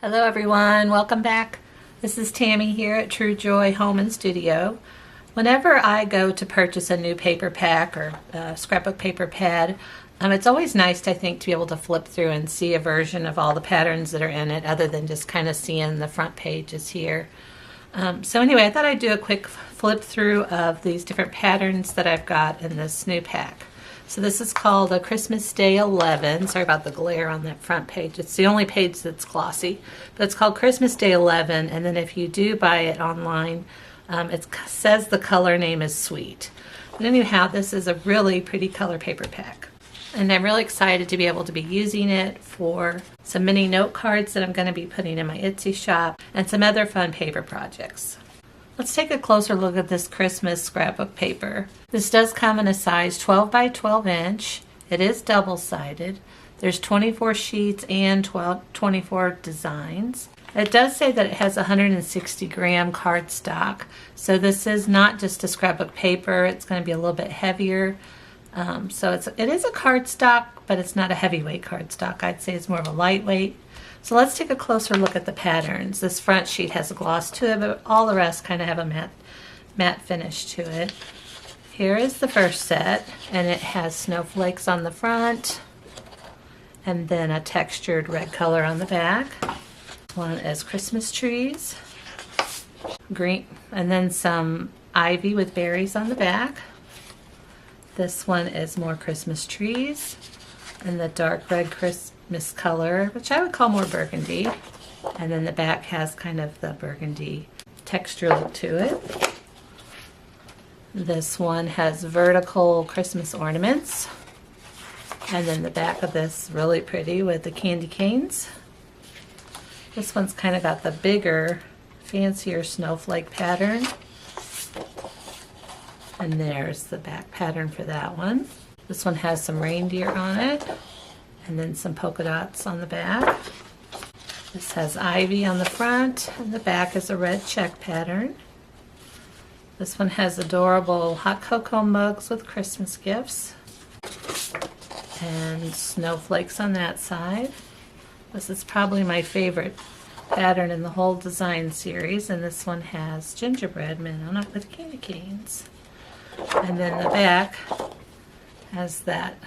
Hello everyone, welcome back. This is Tammy here at True Joy Home and Studio. Whenever I go to purchase a new paper pack or scrapbook paper pad, it's always nice, I think, to be able to flip through and see a version of all the patterns that are in it other than just kind of seeing the front pages here. So anyway, I thought I'd do a quick flip through of these different patterns that I've got in this new pack. So this is called a Christmas Day 11. Sorry about the glare on that front page. It's the only page that's glossy. But it's called Christmas Day 11. And then if you do buy it online, it says the color name is Sweet. But anyhow, this is a really pretty color paper pack. And I'm really excited to be able to be using it for some mini note cards that I'm going to be putting in my Etsy shop and some other fun paper projects. Let's take a closer look at this Christmas scrapbook paper. This does come in a size 12 by 12 inch. It is double-sided. There's 24 sheets and 24 designs. It does say that it has 160 gram cardstock. So this is not just a scrapbook paper. It's going to be a little bit heavier. So it is a cardstock, but it's not a heavyweight cardstock. I'd say it's more of a lightweight. So let's take a closer look at the patterns. This front sheet has a gloss to it, but all the rest kind of have a matte finish to it. Here is the first set, and it has snowflakes on the front, and then a textured red color on the back. One is Christmas trees, green, and then some ivy with berries on the back. This one is more Christmas trees, and the dark red Christmas color, which I would call more burgundy. And then the back has kind of the burgundy texture look to it. This one has vertical Christmas ornaments. And then the back of this really pretty with the candy canes. This one's kind of got the bigger, fancier snowflake pattern. And there's the back pattern for that one. This one has some reindeer on it. And then some polka dots on the back. This has ivy on the front, and the back is a red check pattern. This one has adorable hot cocoa mugs with Christmas gifts. And snowflakes on that side. This is probably my favorite pattern in the whole design series, and this one has gingerbread men on it with candy canes. And then the back has that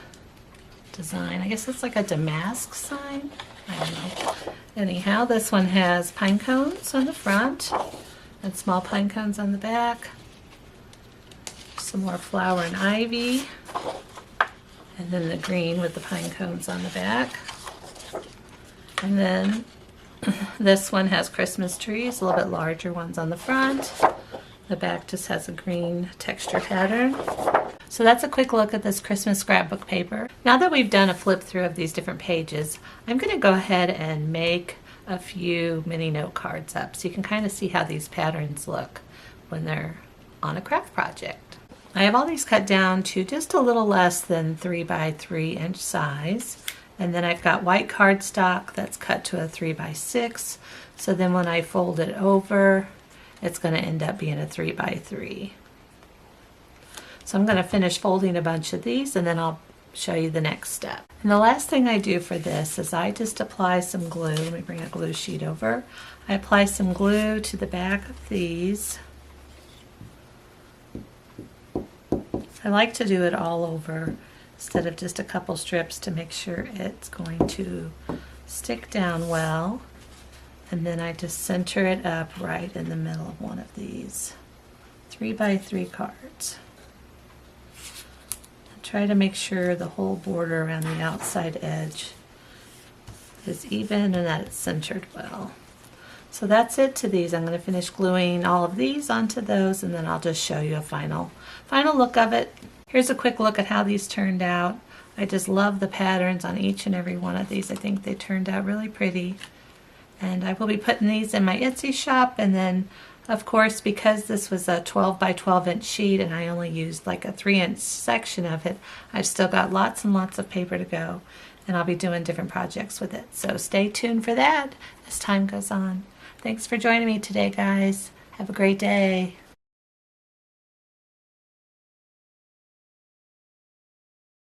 design. I guess it's like a damask sign. I don't know. Anyhow, this one has pine cones on the front and small pine cones on the back. Some more flower and ivy. And then the green with the pine cones on the back. And then this one has Christmas trees, a little bit larger ones on the front. The back just has a green texture pattern. So that's a quick look at this Christmas scrapbook paper. Now that we've done a flip through of these different pages, I'm going to go ahead and make a few mini note cards up so you can kind of see how these patterns look when they're on a craft project. I have all these cut down to just a little less than 3 by 3 inch size. And then I've got white cardstock that's cut to a 3 by 6. So then when I fold it over, it's going to end up being a 3 by 3. So I'm going to finish folding a bunch of these and then I'll show you the next step. And the last thing I do for this is I just apply some glue. Let me bring a glue sheet over. I apply some glue to the back of these. I like to do it all over instead of just a couple strips to make sure it's going to stick down well. And then I just center it up right in the middle of one of these 3 by 3 cards. Try to make sure the whole border around the outside edge is even and that it's centered well. So that's it to these. I'm going to finish gluing all of these onto those and then I'll just show you a final look of it. Here's a quick look at how these turned out. I just love the patterns on each and every one of these. I think they turned out really pretty. And I will be putting these in my Etsy shop, and then of course, because this was a 12 by 12 inch sheet and I only used like a 3 inch section of it, I've still got lots and lots of paper to go, and I'll be doing different projects with it. So stay tuned for that as time goes on. Thanks for joining me today, guys. Have a great day.